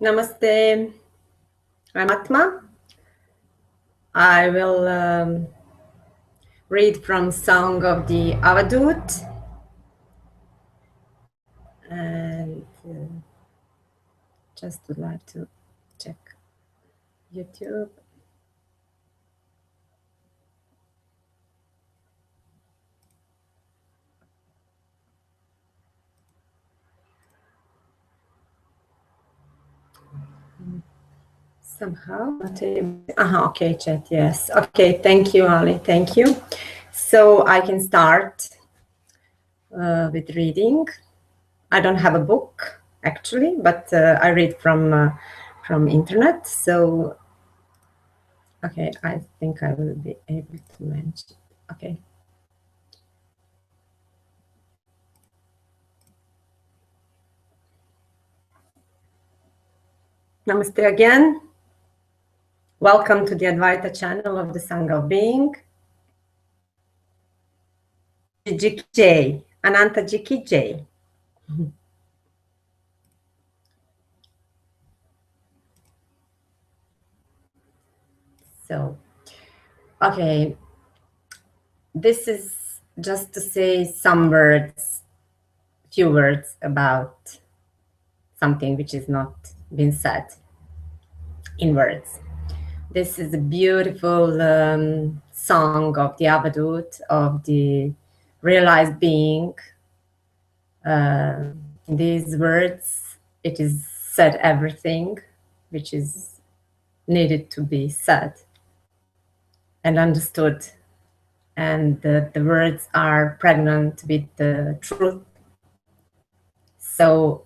Namaste. I'm Atma. I will read from Song of the Avadhut. And just would like to check YouTube. Somehow not able. Okay, chat. Yes. Okay. Thank you, Ali. Thank you. So I can start with reading. I don't have a book actually, but I read from internet. So okay, I think I will be able to mention. Okay. Namaste again. Welcome to the Advaita channel of the Sangha of Being. Ji Jai, Ananta Ji Ki Jai. So, okay, this is just to say some words, few words about something which is not been said in words. This is a beautiful song of the Avadhut, of the realized being. In these words, it is said everything which is needed to be said and understood. And the words are pregnant with the truth. So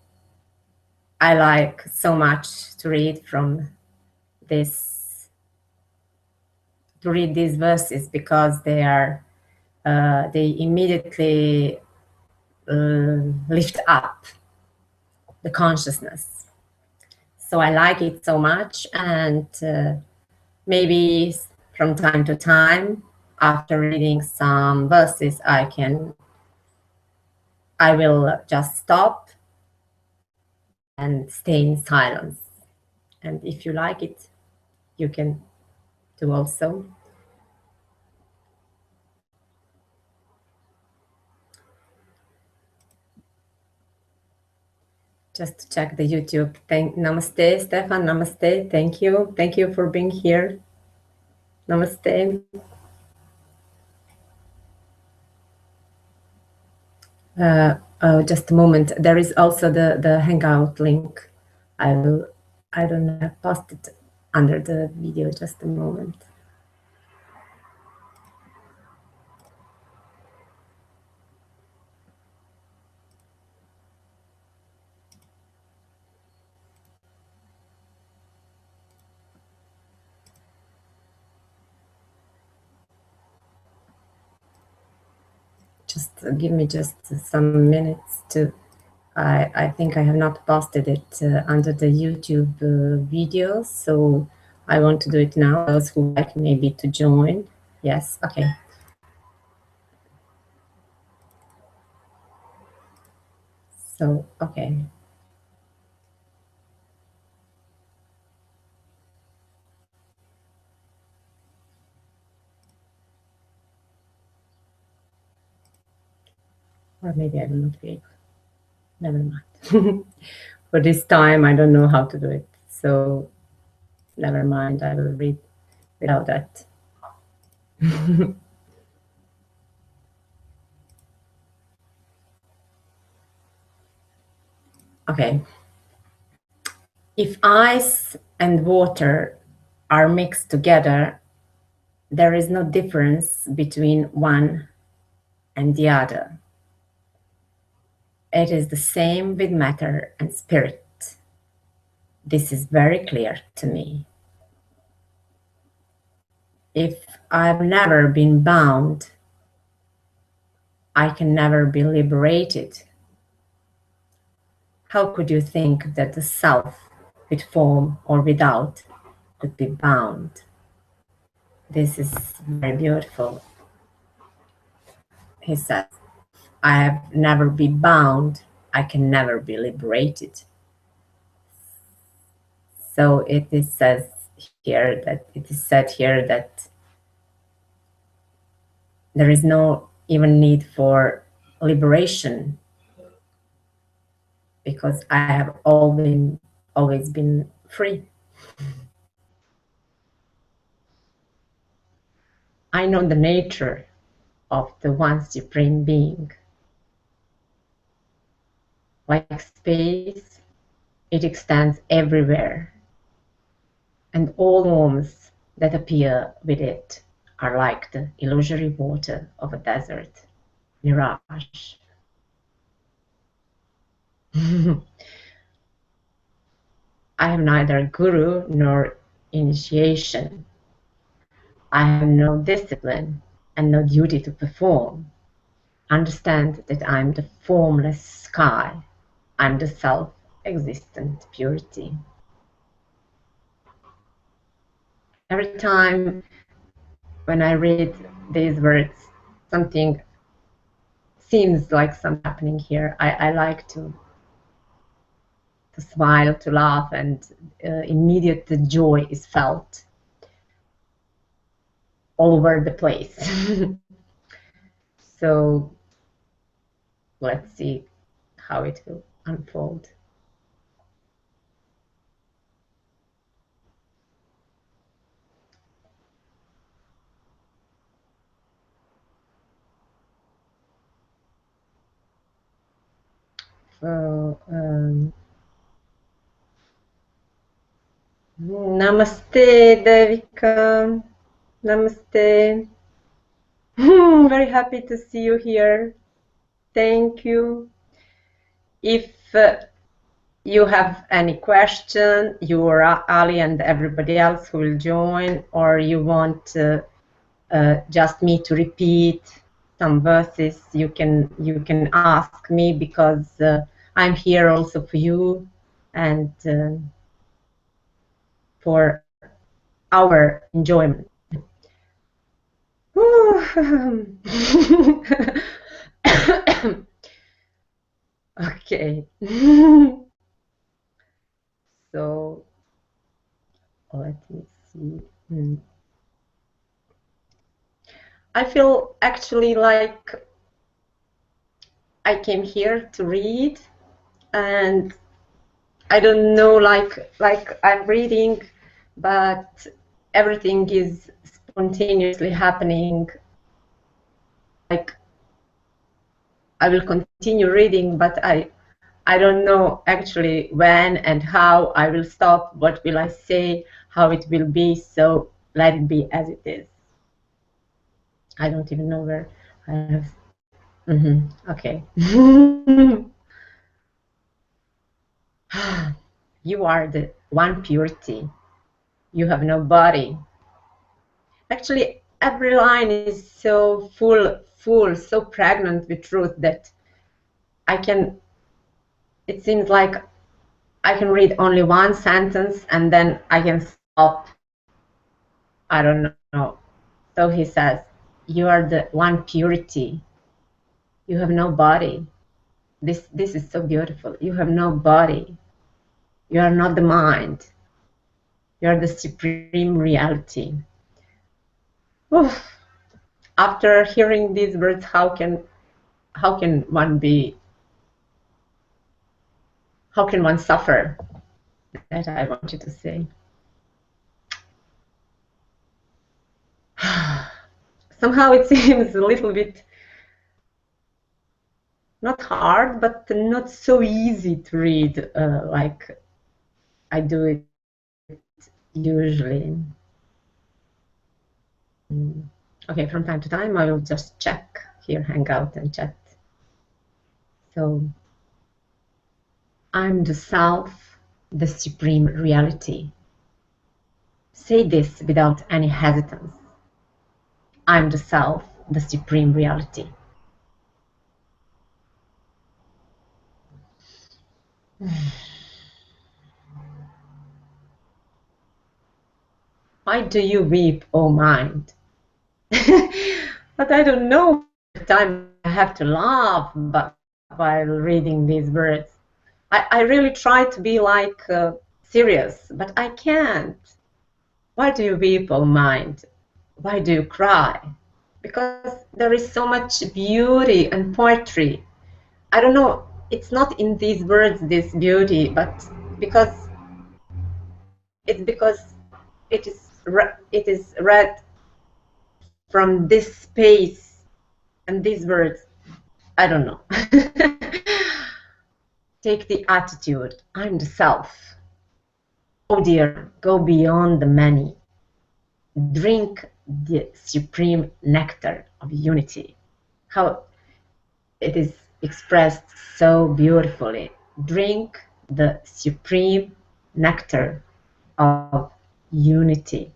I like so much to read from this, to read these verses, because they are, they immediately lift up the consciousness. So I like it so much, and maybe from time to time, after reading some verses, I will just stop and stay in silence. And if you like it, you can do also. Just to check the YouTube. Namaste, Stefan. Namaste. Thank you. Thank you for being here. Namaste. Just a moment. There is also the Hangout link. I don't know, post it under the video. Just a moment. Just give me just some minutes to. I think I have not posted it under the YouTube video, so I want to do it now. Those who like maybe to join. Yes, okay. So, okay. Or maybe I will not be able. Never mind. For this time, I don't know how to do it. So, never mind. I will read without that. Okay. If ice and water are mixed together, there is no difference between one and the other. It is the same with matter and spirit. This is very clear to me. If I've never been bound, I can never be liberated. How could you think that the self, with form or without, could be bound? This is very beautiful. He says, I have never been bound, I can never be liberated. So it is said here that there is no even need for liberation, because I have always been free. I know the nature of the one supreme being. Like space, it extends everywhere, and all forms that appear with it are like the illusory water of a desert mirage. I have neither guru nor initiation. I have no discipline and no duty to perform. Understand that I'm the formless sky. I'm the self-existent purity. Every time when I read these words, something seems like something happening here. I like to smile, to laugh, and immediate joy is felt all over the place. So let's see how it will unfold. So, namaste, Devika. Namaste. Very happy to see you here. Thank you. If you have any question, you or Ali and everybody else who will join, or you want just me to repeat some verses, you can ask me, because I'm here also for you and for our enjoyment. Okay. So let me see. I feel actually like I came here to read, and I don't know, like I'm reading, but everything is spontaneously happening. Like I will continue reading, but I don't know actually when and how I will stop, what will I say, how it will be, so let it be as it is. I don't even know where I have. Okay. You are the one purity. You have no body. Actually, every line is so full, so pregnant with truth that it seems like I can read only one sentence and then I can stop. I don't know. So he says, you are the one purity. You have no body. This is so beautiful. You have no body. You are not the mind. You are the supreme reality. Oof. After hearing these words, how can one suffer? That I wanted to say. Somehow it seems a little bit not hard, but not so easy to read like I do it usually. Okay, from time to time I will just check here, hang out and chat. So I'm the self, the supreme reality. Say this without any hesitance. I'm the self, the supreme reality. Why do you weep, O mind? But I don't know the time I have to laugh while reading these words. I really try to be like serious, but I can't. Why do you people mind? Why do you cry? Because there is so much beauty and poetry. I don't know, it's not in these words, this beauty, but because it is read from this space and these words. I don't know. Take the attitude, I'm the self. Oh dear, go beyond the many. Drink the supreme nectar of unity. How it is expressed so beautifully. Drink the supreme nectar of unity.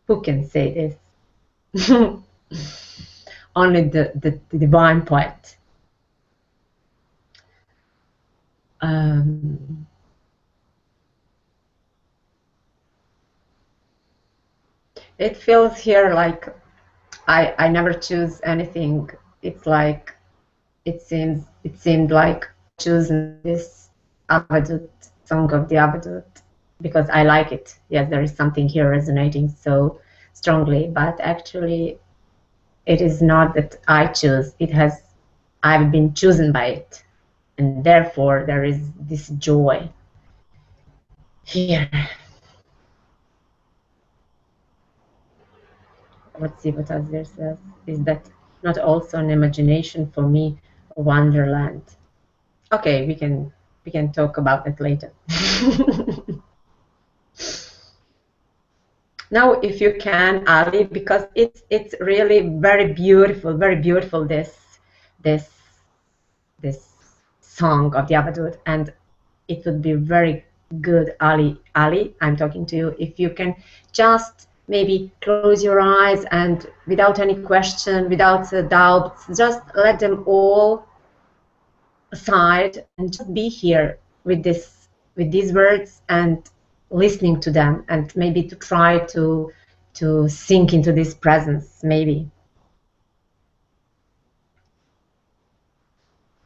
Who can say this? Only the divine poet. It feels here like I never choose anything. It's like it seemed like choosing this Avadhut song of the Avadhut because I like it. Yes, there is something here resonating so strongly, but actually it is not that I choose. I've been chosen by it, and therefore there is this joy here. Let's see what Azir says. Is that not also an imagination for me, a wonderland? Okay, we can talk about it later. Now, if you can, Ali, because it's really very beautiful. This this song of the Avadhut, and it would be very good, Ali, I'm talking to you, if you can just maybe close your eyes and without any question, without doubts, just let them all aside and just be here with these words and listening to them, and maybe to try to sink into this presence, maybe.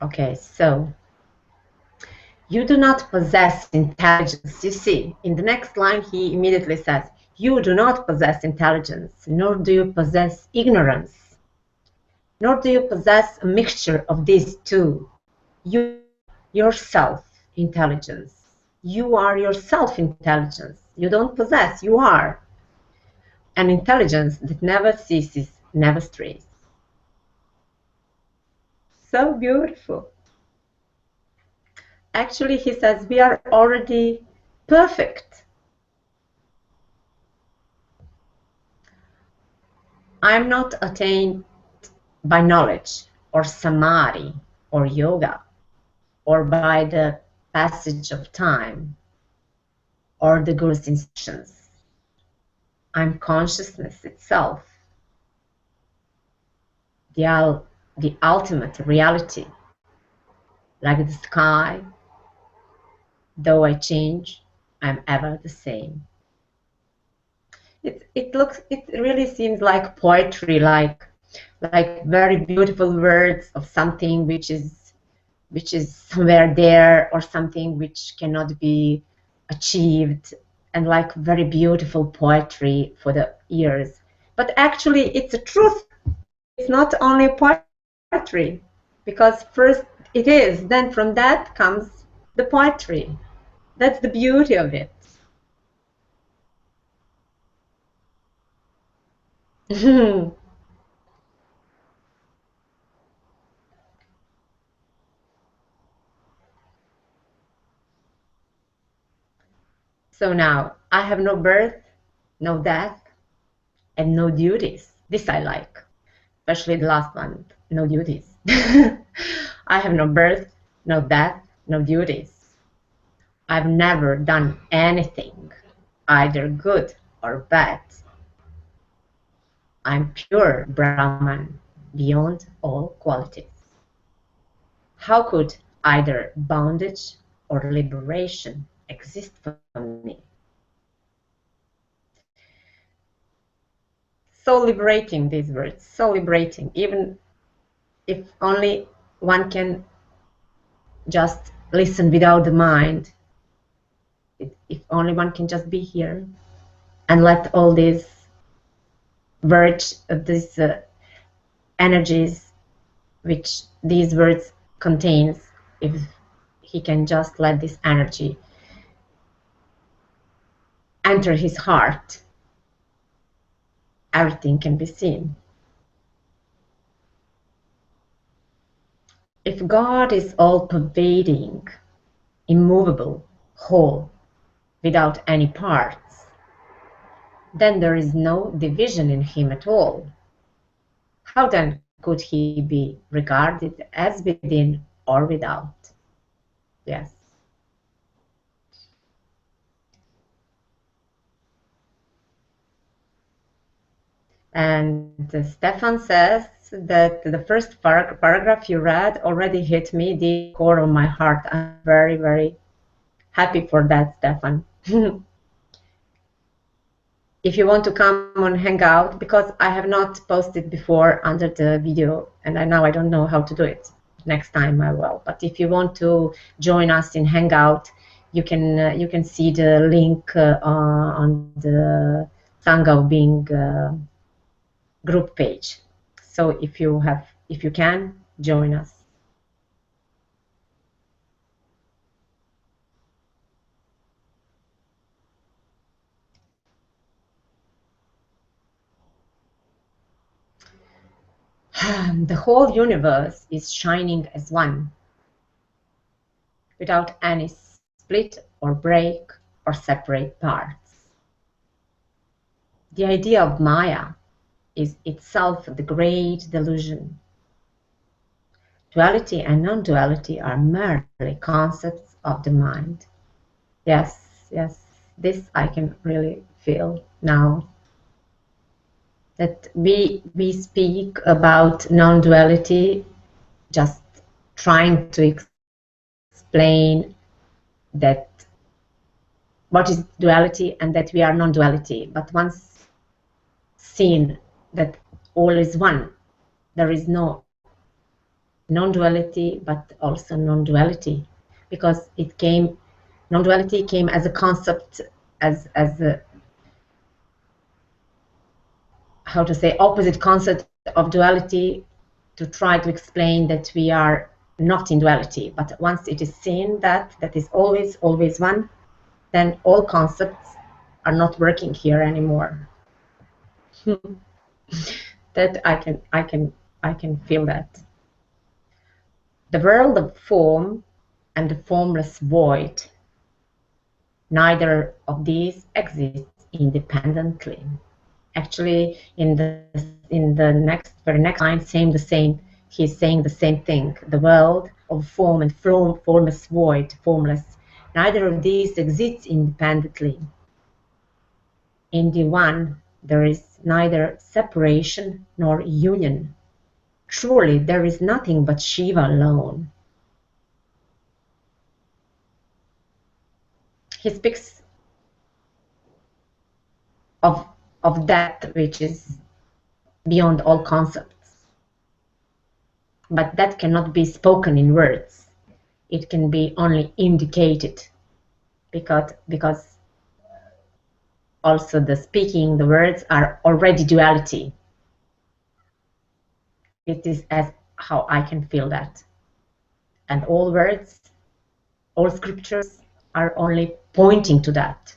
Okay, so you do not possess intelligence. You see, in the next line, he immediately says, you do not possess intelligence, nor do you possess ignorance, nor do you possess a mixture of these two. You yourself intelligence. You are yourself intelligence. You don't possess, you are. An intelligence that never ceases, never strays. So beautiful. Actually, he says we are already perfect. I'm not attained by knowledge or samadhi or yoga or by the passage of time or the Guru's instructions. I'm consciousness itself, the ultimate reality, like the sky. Though I change, I'm ever the same. It really seems like poetry, like very beautiful words of something which is somewhere there, or something which cannot be achieved, and like very beautiful poetry for the ears. But actually it's a truth. It's not only poetry, because first it is, then from that comes the poetry. That's the beauty of it. So now, I have no birth, no death, and no duties. This I like, especially the last one, no duties. I have no birth, no death, no duties. I've never done anything, either good or bad. I'm pure Brahman, beyond all qualities. How could either bondage or liberation exist for me? So liberating, these words, so liberating, even if only one can just listen without the mind. If only one can just be here and let all these these energies which these words contains, if he can just let this energy enter his heart, everything can be seen. If God is all-pervading, immovable, whole, without any parts, then there is no division in him at all. How then could he be regarded as within or without? Yes. And Stefan says that the first paragraph you read already hit me the core of my heart. I'm very, very happy for that, Stefan. If you want to come on Hangout, because I have not posted before under the video, and now I don't know how to do it. Next time I will. But if you want to join us in Hangout, you can see the link on the Sangha of Being group page. So if you can, join us. The whole universe is shining as one, without any split or break or separate parts. The idea of Maya is itself the great delusion. Duality and non-duality are merely concepts of the mind. Yes, yes, this I can really feel now. That we speak about non-duality, just trying to explain that what is duality and that we are non-duality. But once seen that all is one, there is no non-duality, but also non-duality, because non-duality came as a concept, as a, how to say, opposite concept of duality, to try to explain that we are not in duality. But once it is seen that is always one, then all concepts are not working here anymore. That I can feel that. The world of form and the formless void, neither of these exists independently. Actually, in the very next line, he's saying the same thing. The world of form and formless void, formless, neither of these exists independently. In the one, there is neither separation nor union. Truly, there is nothing but Shiva alone. He speaks of that which is beyond all concepts. But that cannot be spoken in words. It can be only indicated, because also the words are already duality. It is as how I can feel that. And all words, all scriptures are only pointing to that,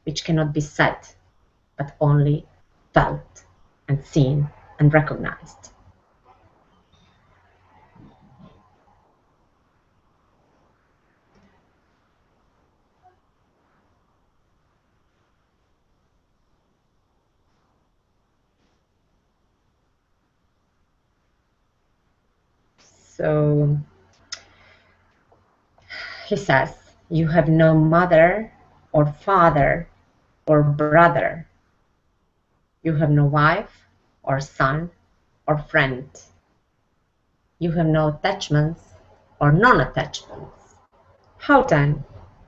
which cannot be said, but only felt and seen and recognized. So he says, you have no mother or father or brother. You have no wife or son or friend. You have no attachments or non-attachments. How then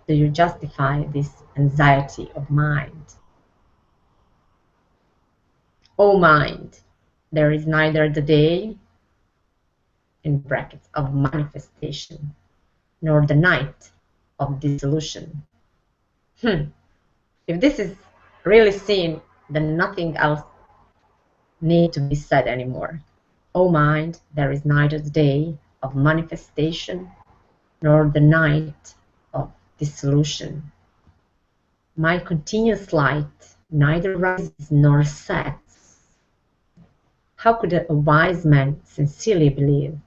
do you justify this anxiety of mind? O mind, there is neither the day, in brackets, of manifestation, nor the night of dissolution. If this is really seen, then nothing else need to be said anymore. O mind, there is neither the day of manifestation nor the night of dissolution. My continuous light neither rises nor sets. How could a wise man sincerely believe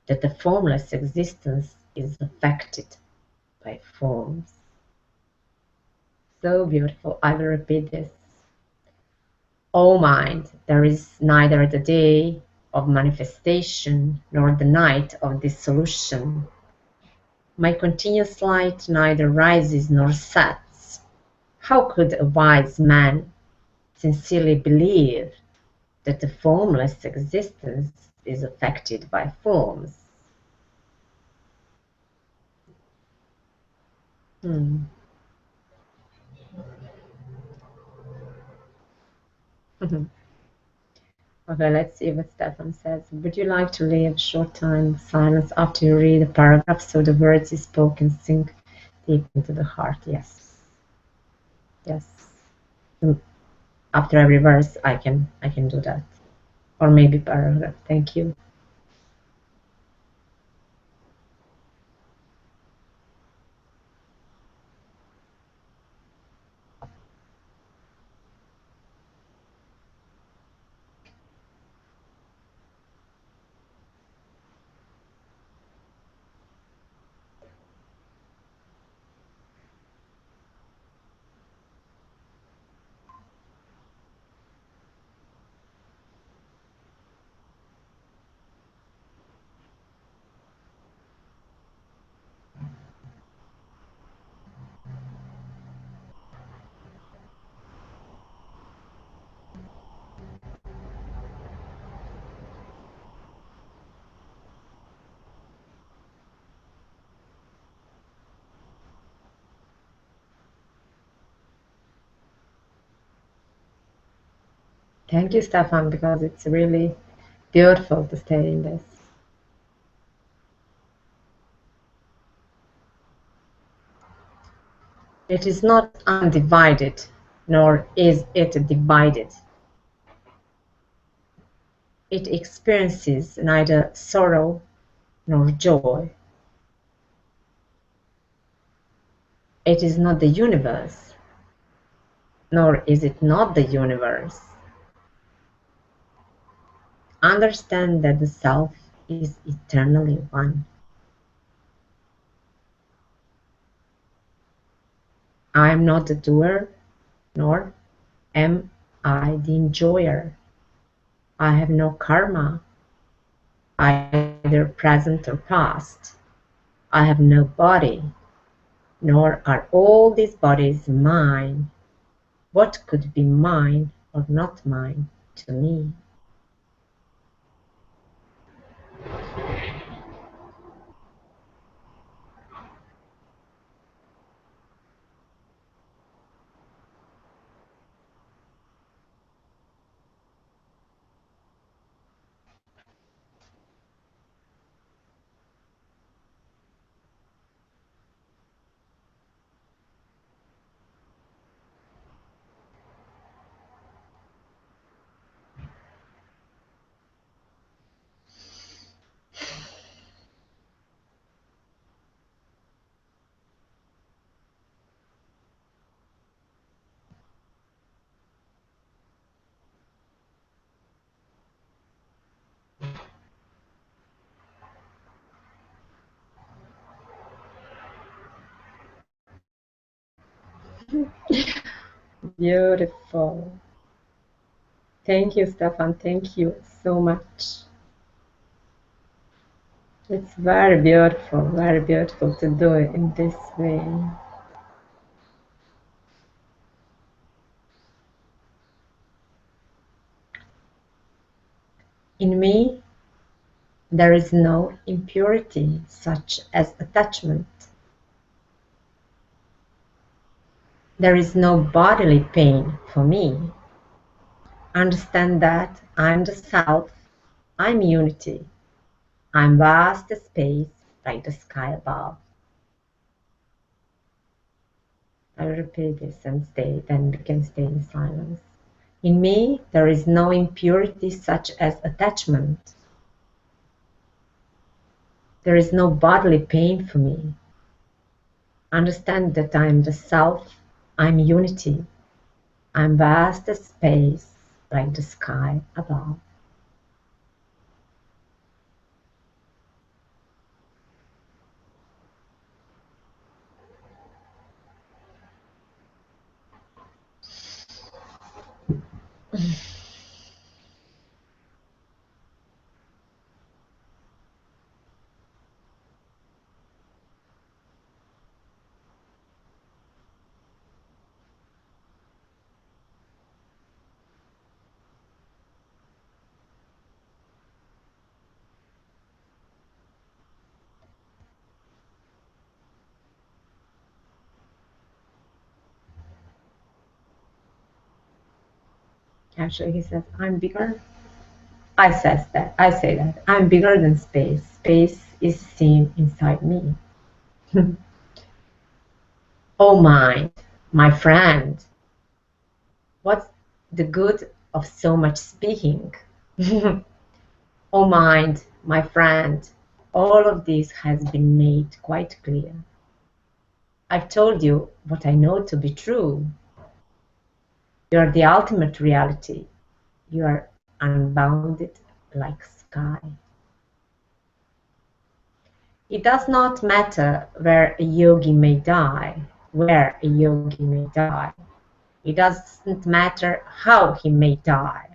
that the formless existence is affected by forms? So beautiful. I will repeat this. O mind, there is neither the day of manifestation nor the night of dissolution. My continuous light neither rises nor sets. How could a wise man sincerely believe that the formless existence is affected by forms? Hmm. Okay, let's see what Stefan says. Would you like to leave a short time of silence after you read a paragraph so the words you spoken sink deep into the heart? Yes. Yes. Mm, after every verse I can do that. Or maybe paragraph. Thank you. Thank you, Stefan, because it's really beautiful to stay in this. It is not undivided, nor is it divided. It experiences neither sorrow nor joy. It is not the universe, nor is it not the universe. Understand that the self is eternally one. I am not the doer, nor am I the enjoyer. I have no karma, either present or past. I have no body, nor are all these bodies mine. What could be mine or not mine to me? Beautiful. Thank you, Stefan. Thank you so much. It's very beautiful to do it in this way. In me, there is no impurity such as attachment. There is no bodily pain for me. Understand that I'm the self, I'm unity, I'm vast space like the sky above. I repeat this and stay, then we can stay in silence. In me, there is no impurity such as attachment. There is no bodily pain for me. Understand that I am the self, I am unity. I am vast as space, like the sky above. Actually, he says, I'm bigger. I say that. I'm bigger than space. Space is seen inside me. Oh, mind, my friend, what's the good of so much speaking? Oh, mind, my friend, all of this has been made quite clear. I've told you what I know to be true. You are the ultimate reality. You are unbounded like sky. It does not matter where a yogi may die, where a yogi may die. It doesn't matter how he may die.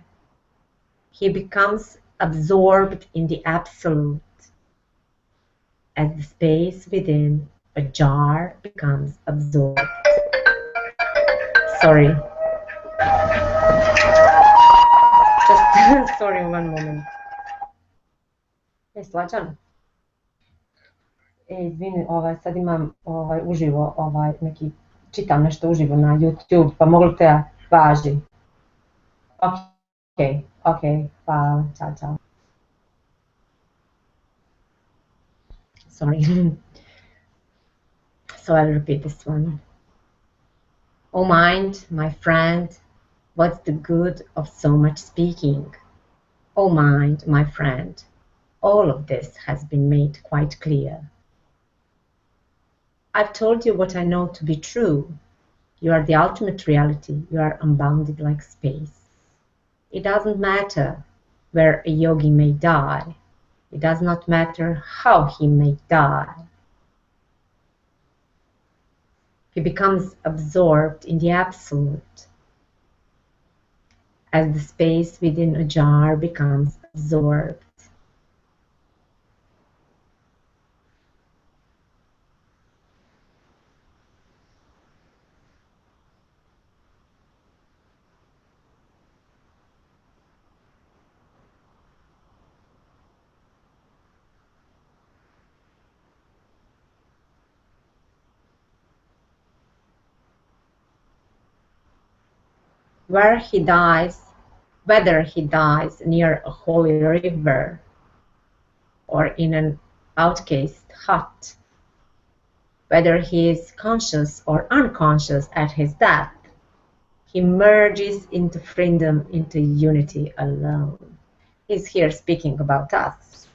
He becomes absorbed in the absolute, as the space within a jar becomes absorbed. Sorry. Just sorry, one moment. Slađan. Izvini, sad imam uživo, neki, čitam nešto uživo na YouTube, pa mogu te važi. Ok, hvala, čao. Sorry. So I'll repeat this one. Oh mind, my friend, what's the good of so much speaking? Oh mind, my friend, all of this has been made quite clear. I've told you what I know to be true. You are the ultimate reality. You are unbounded like space. It doesn't matter where a yogi may die. It does not matter how he may die. He becomes absorbed in the absolute, as the space within a jar becomes absorbed. Where he dies, whether he dies near a holy river or in an outcast hut, whether he is conscious or unconscious at his death, he merges into freedom, into unity alone. He's here speaking about us.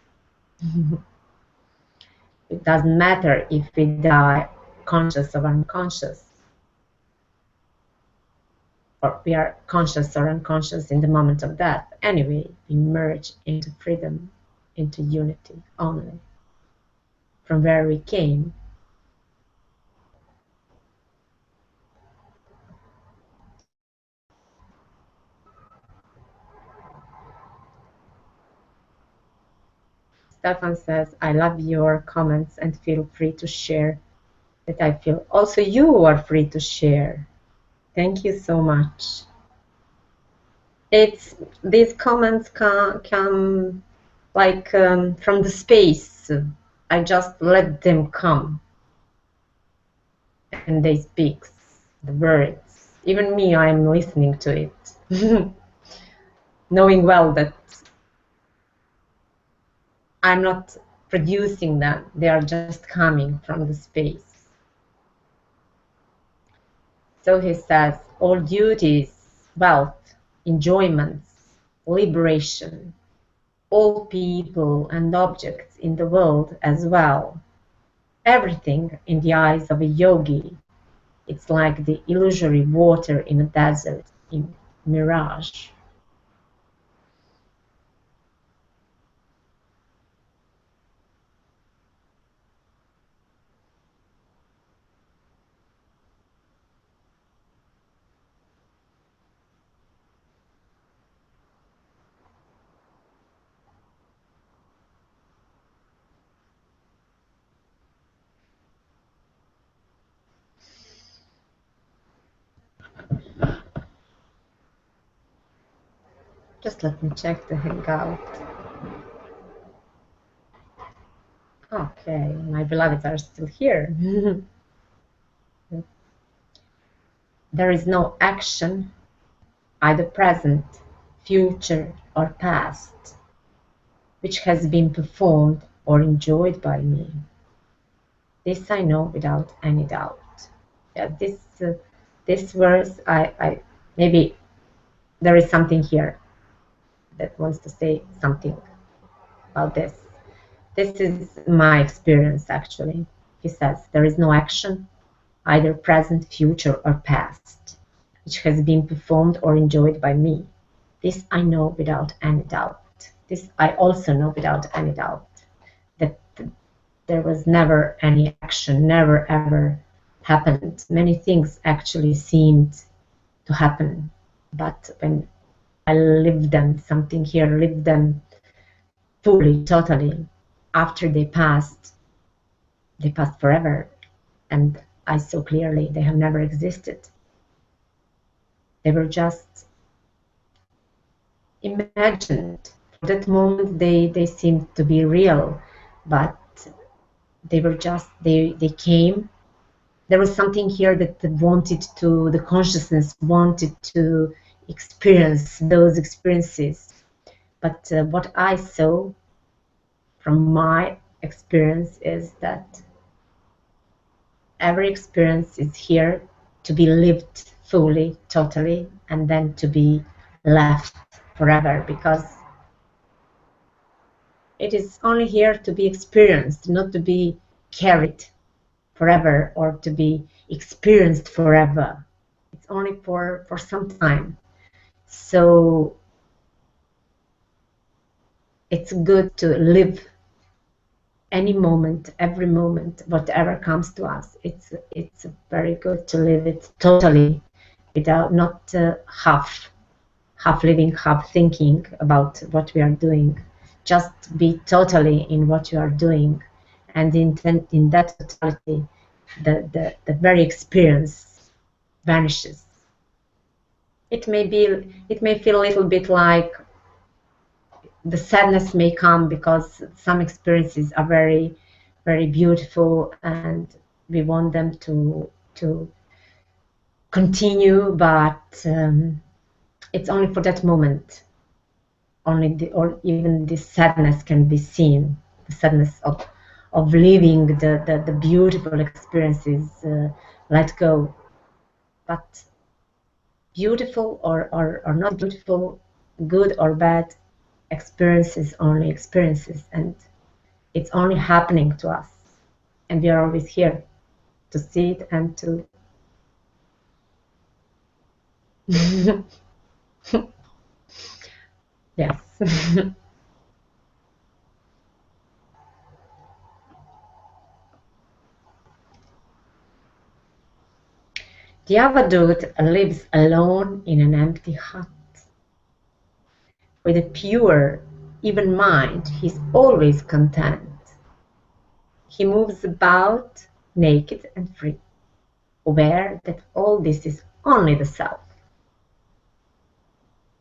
It doesn't matter if we die conscious or unconscious, or we are conscious or unconscious in the moment of death. Anyway, we merge into freedom, into unity only. From where we came, Stefan says, I love your comments and feel free to share that I feel. Also, you are free to share. Thank you so much. These comments come like from the space. I just let them come and they speak the words. Even me, I'm listening to it, knowing well that I'm not producing them. They are just coming from the space. So he says, all duties, wealth, enjoyments, liberation, all people and objects in the world as well, everything in the eyes of a yogi, it's like the illusory water in a desert, in mirage. Just let me check the hangout. Okay, my beloveds are still here. There is no action, either present, future, or past, which has been performed or enjoyed by me. This I know without any doubt. Yeah, this verse, I maybe there is something here that wants to say something about this. This is my experience, actually. He says, there is no action, either present, future, or past, which has been performed or enjoyed by me. This I know without any doubt. This I also know without any doubt, that there was never any action, never ever happened. Many things actually seemed to happen, but when I lived them, something here lived them fully, totally. After they passed forever, and I saw clearly they have never existed. They were just imagined. For that moment, they seemed to be real, but they were just, they came. There was something here that wanted to, the consciousness wanted to experience those experiences. But what I saw from my experience is that every experience is here to be lived fully, totally, and then to be left forever, because it is only here to be experienced, not to be carried forever or to be experienced forever. It's only for some time. So it's good to live any moment, every moment, whatever comes to us. It's very good to live it totally, without not half living, half thinking about what we are doing. Just be totally in what you are doing, and in that totality, the very experience vanishes. It may feel a little bit like the sadness may come because some experiences are very, very beautiful and we want them to continue, but it's only for that moment. Only or even this sadness can be seen, the sadness of leaving the beautiful experiences, let go. But beautiful or not beautiful, good or bad, experiences only experiences, and it's only happening to us, and we are always here to see it and to yes. The Avadhut lives alone in an empty hut. With a pure, even mind, he is always content. He moves about naked and free, aware that all this is only the self.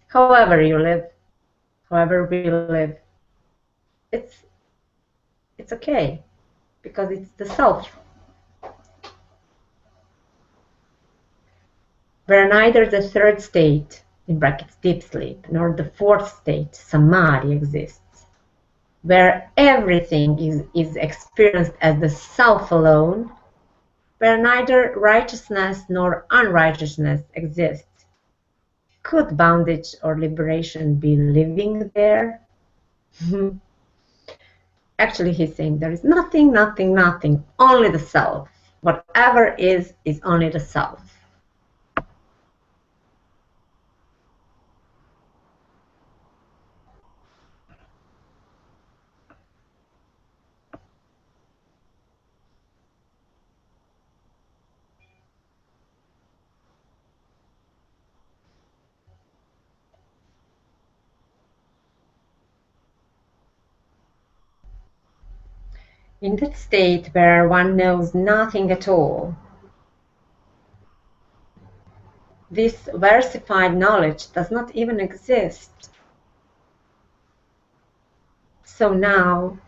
However you live, however we live, it's okay, because it's the self. Where neither the third state, in brackets deep sleep, nor the fourth state, samadhi, exists, where everything is experienced as the self alone, where neither righteousness nor unrighteousness exists. Could bondage or liberation be living there? Actually, he's saying there is nothing, nothing, nothing, only the self. Whatever is only the self. In that state where one knows nothing at all, this versified knowledge does not even exist. So now,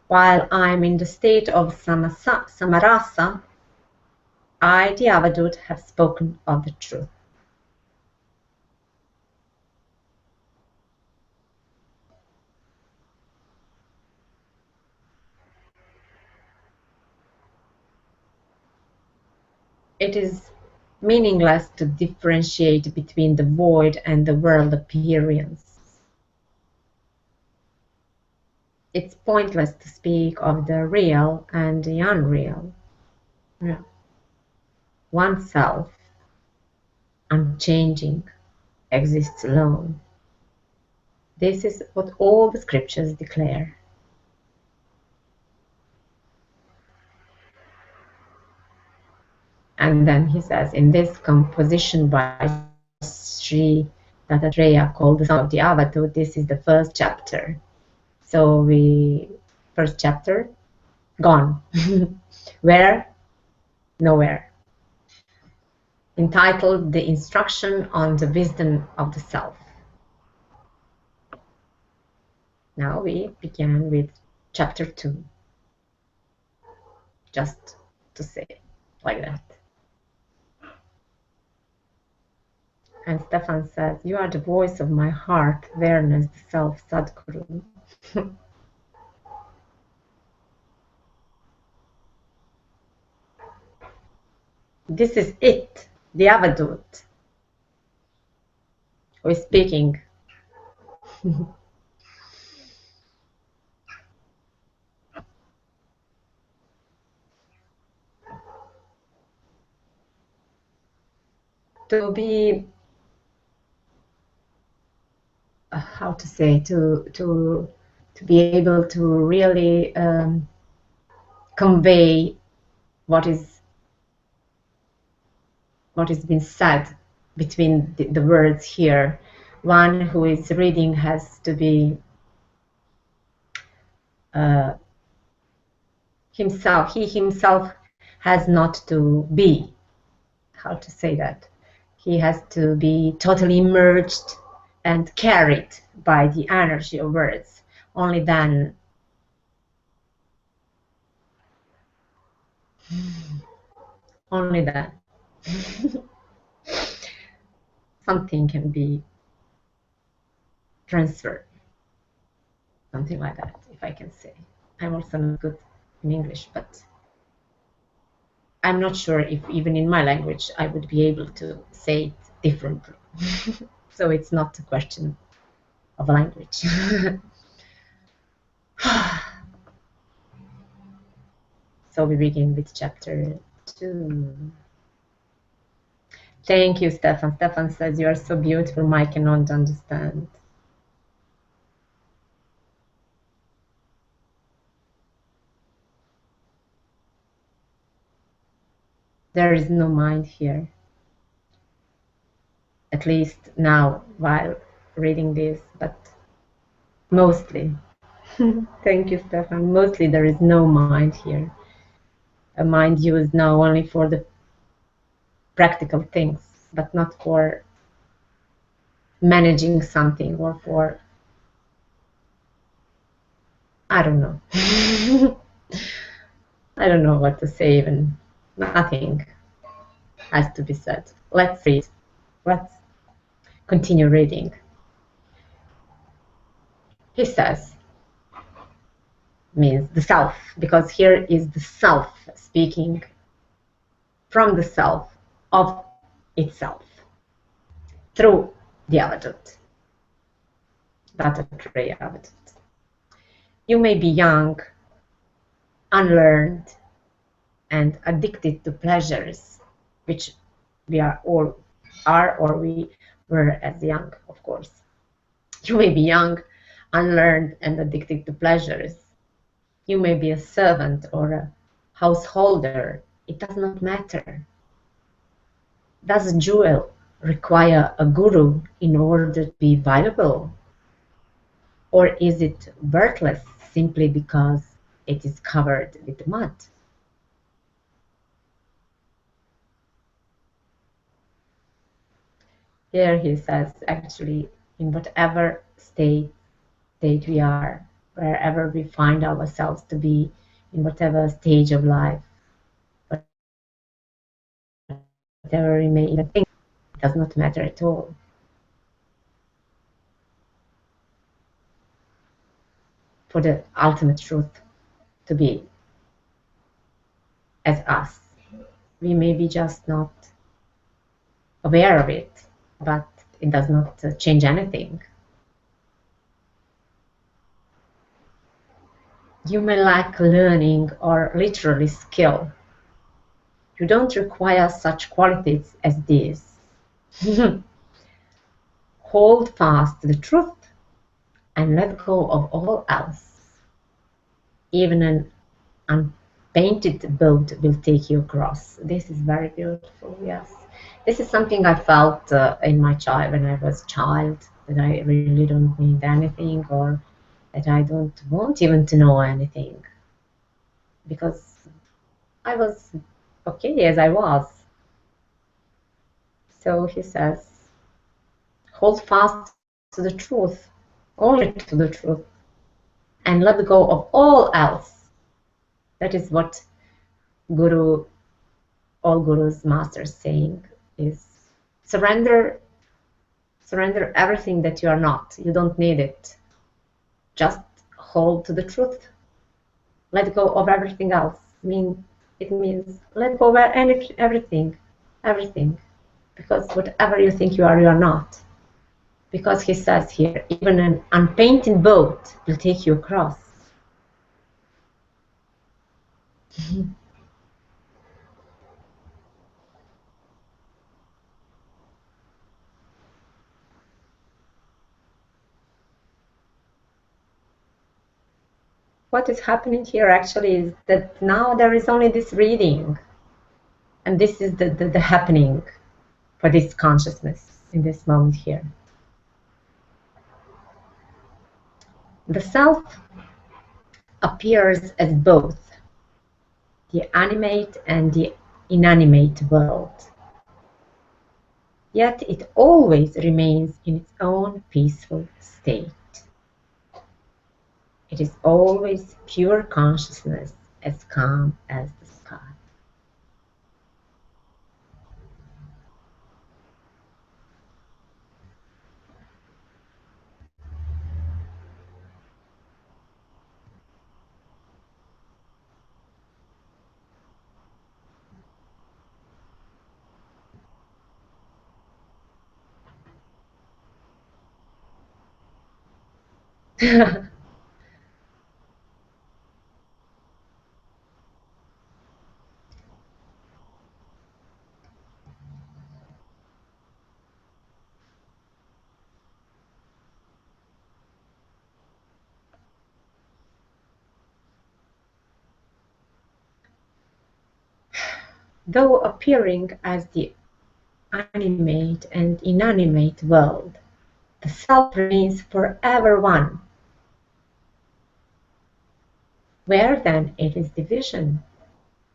while I'm in the state of samarasa, I, the Avadhut, have spoken of the truth. It is meaningless to differentiate between the void and the world appearance. It's pointless to speak of the real and the unreal. Yeah. Oneself, unchanging, exists alone. This is what all the scriptures declare. And then he says, in this composition by Sri Dattatreya called the Song of the Avadhut, this is the first chapter. So first chapter, gone. Where? Nowhere. Entitled The Instruction on the Wisdom of the Self. Now we begin with chapter 2. Just to say like that. And Stefan says, you are the voice of my heart, awareness, the self, Sadhguru. This is it, the Avadhut, who is speaking. To be, how to say, to be able to really convey what is been said between the words here. One who is reading has to be himself. He himself has not to be, how to say that? He has to be totally immersed and carried by the energy of words. Only then something can be transferred. Something like that, if I can say. I'm also not good in English, but I'm not sure if even in my language I would be able to say it differently. So it's not a question of language. So we begin with chapter 2. Thank you, Stefan. Stefan says, you are so beautiful, I cannot understand. There is no mind here. At least now, while reading this, but mostly. Thank you, Stefan. Mostly there is no mind here. A mind used now only for the practical things, but not for managing something or for, I don't know. I don't know what to say even. Nothing has to be said. Let's read. Let's continue reading. He says, means the self, because here is the self speaking. from the self of itself through the Avadhut, Dattatreya Avadhut. You may be young, unlearned, and addicted to pleasures, which we are all are, or we were as young, of course. You may be young, unlearned, and addicted to pleasures. You may be a servant or a householder. It does not matter. Does a jewel require a guru in order to be valuable? Or is it worthless simply because it is covered with mud? Here he says, actually, in whatever state we are, wherever we find ourselves to be, in whatever stage of life, whatever we may even think, it does not matter at all. For the ultimate truth to be as us. We may be just not aware of it, but it does not change anything. You may lack learning or literally skill. You don't require such qualities as these. Hold fast to the truth and let go of all else. Even an unpainted boat will take you across. This is very beautiful, yes. This is something I felt in my child when I was a child, that I really don't need anything, or that I don't want even to know anything, because I was okay as I was. So he says, hold fast to the truth, only to the truth, and let go of all else. That is what all Guru's masters saying is, surrender everything that you are not. You don't need it. Just hold to the truth. Let go of everything else. It means let go of everything. Because whatever you think you are not. Because he says here, even an unpainted boat will take you across. What is happening here actually is that now there is only this reading, and this is the happening for this consciousness in this moment here. The self appears as both the animate and the inanimate world, yet it always remains in its own peaceful state. It is always pure consciousness, as calm as the sky. Though appearing as the animate and inanimate world, the self remains forever one. Where then it is division,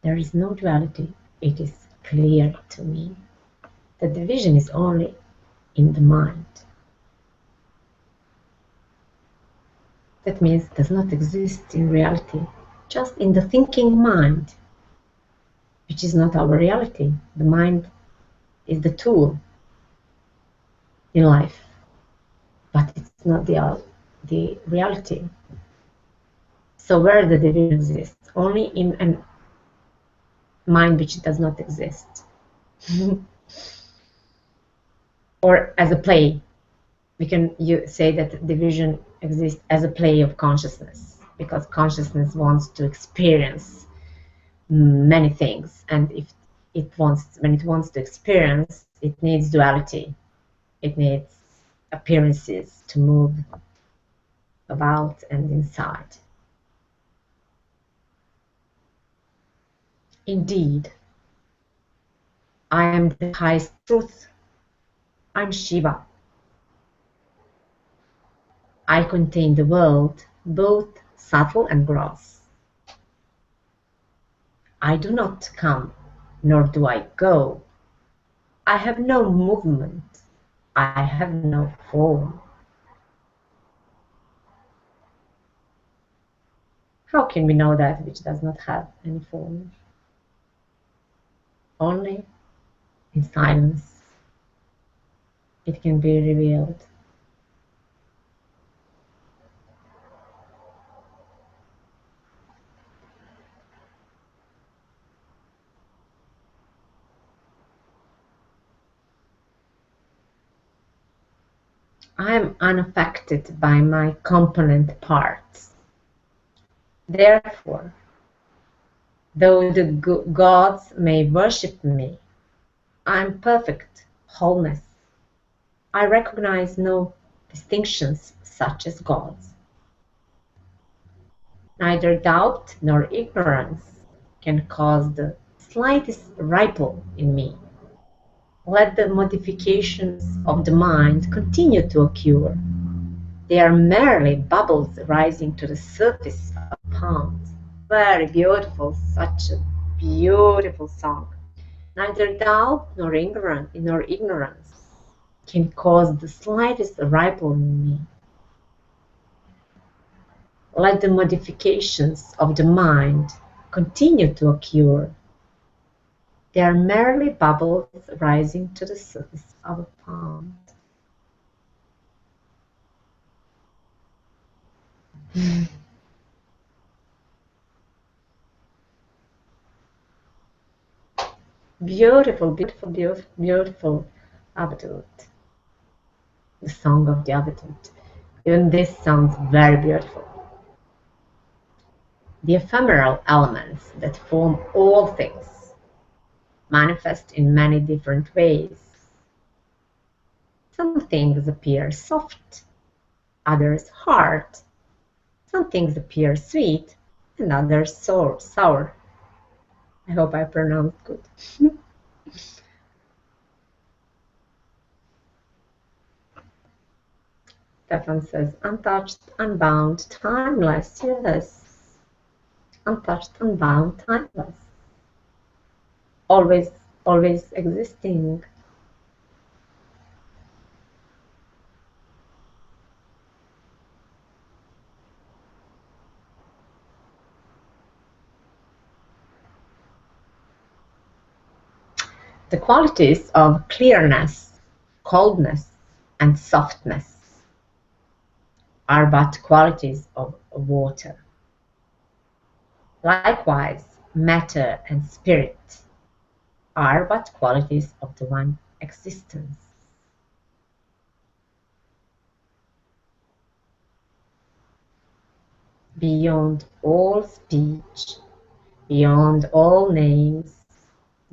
there is no duality. It is clear to me. The division is only in the mind. That means it does not exist in reality, just in the thinking mind, which is not our reality. The mind is the tool in life, but it's not the reality. So where the division exists? Only in an mind which does not exist. Or as a play, we can say that division exists as a play of consciousness, because consciousness wants to experience many things, and when it wants to experience, it needs duality. It needs appearances to move about and inside. Indeed, I am the highest truth. I'm Shiva. I contain the world, both subtle and gross. I do not come, nor do I go. I have no movement. I have no form. How can we know that which does not have any form? Only in silence it can be revealed. I am unaffected by my component parts. Therefore, though the gods may worship me, I am perfect wholeness. I recognize no distinctions such as gods. Neither doubt nor ignorance can cause the slightest ripple in me. Let the modifications of the mind continue to occur. They are merely bubbles rising to the surface of a pond. Very beautiful, such a beautiful song. Neither doubt nor ignorance can cause the slightest ripple in me. Let the modifications of the mind continue to occur. They are merely bubbles rising to the surface of a pond. Beautiful, beautiful, beautiful, beautiful Avadhut. The song of the Avadhut. Even this sounds very beautiful. The ephemeral elements that form all things manifest in many different ways. Some things appear soft, others hard. Some things appear sweet, and others sour. I hope I pronounced good. Stefan says, untouched, unbound, timeless. Yes. Untouched, unbound, timeless. Always, always existing. The qualities of clearness, coldness, and softness are but qualities of water. Likewise, matter and spirit are but qualities of the one existence. Beyond all speech, beyond all names,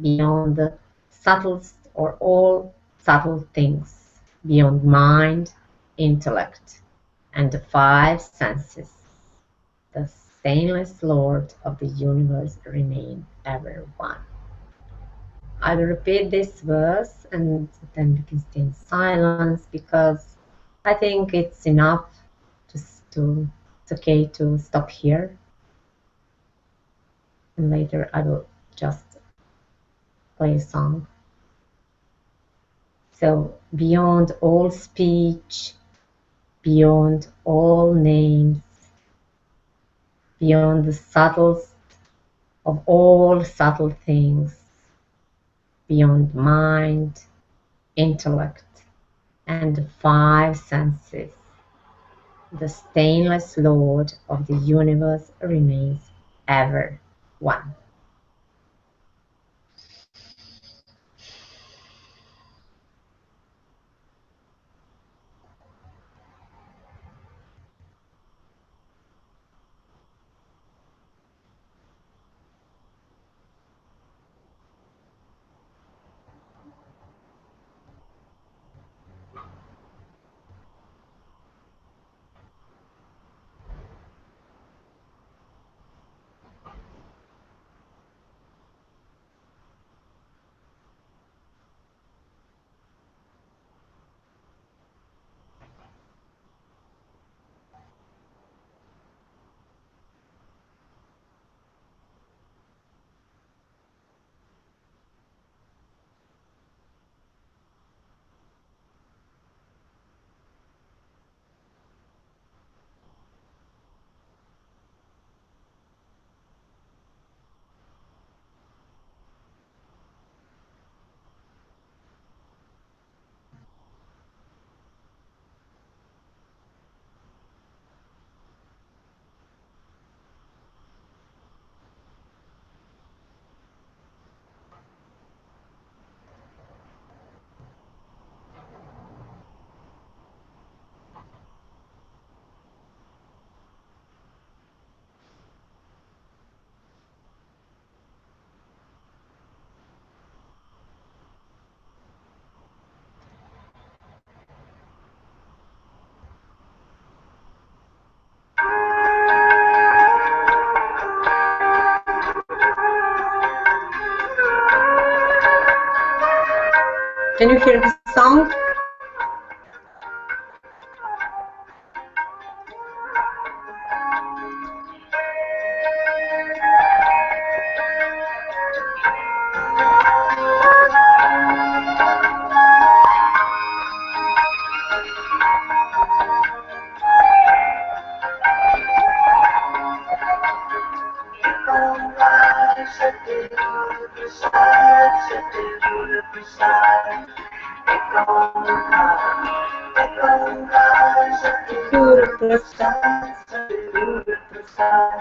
beyond the subtlest or all subtle things, beyond mind, intellect, and the five senses, the stainless Lord of the universe remain ever one. I will repeat this verse and then we can stay in silence, because I think it's enough it's okay to stop here, and later I will just play a song. So, beyond all speech, beyond all names, beyond the subtlest of all subtle things, beyond mind, intellect, and the five senses, the stainless Lord of the universe remains ever one. Can you hear the song? Ekankara Satguru Prasad, Satguru Prasad. Satguru Prasad. Ekankara Satguru Prasad, Satguru Prasad.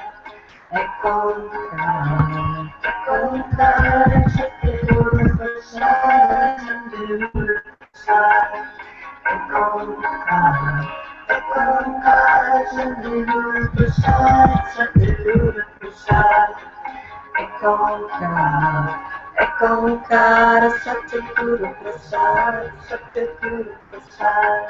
Ekankara Satguru Prasad, Satguru Prasad. Ekankara Satguru Prasad, Satguru Prasad.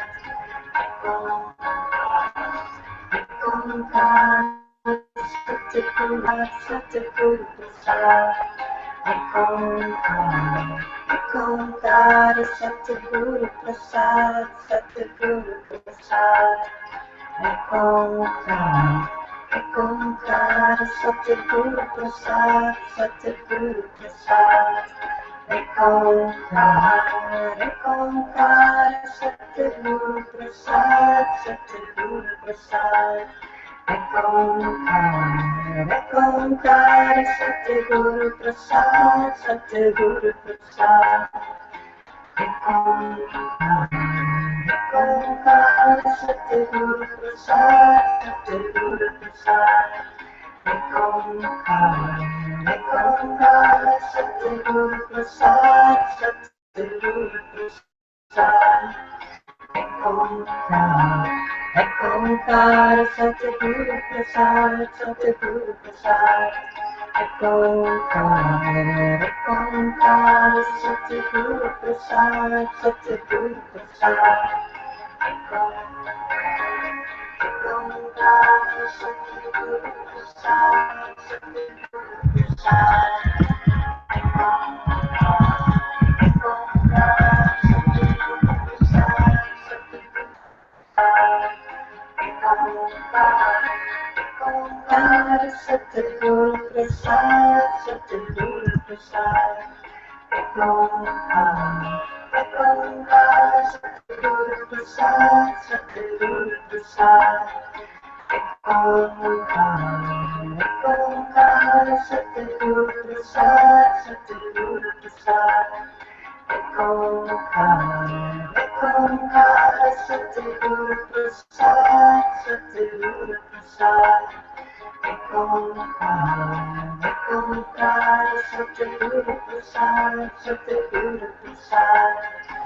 Ekankara Satguru Prasad, Satguru Prasad. Ekankara Satguru Prasad, Satguru Prasad. Ekankara Satguru Prasad, Satguru Prasad. Ekankara Satguru Prasad, Satguru Prasad. Ekankara Satguru Prasad, Satguru Prasad. Ekankara Satguru Prasad, Satguru Satguru Prasad, Satguru Prasad. Ekankara Satguru Prasad, Satguru Prasad. Ekankara Satguru Prasad, Satguru Prasad. Ekankara Satguru Prasad, Satguru Prasad. Ekankara Satguru Prasad, Satguru Prasad. Ekankara Satguru Prasad, Satguru Prasad. Ekankara Satguru Prasad, Satguru Prasad. Ekankara Satguru Prasad, Satguru Prasad. Ekankara Satguru Prasad, Satguru Prasad.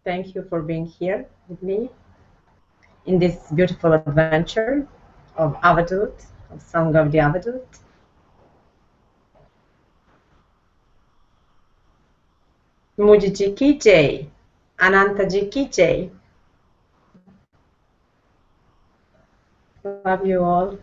Thank you for being here with me in this beautiful adventure of Avadhut, of Song of the Avadhut. Mujiji ki jai, Anantaji ki jai. Love you all.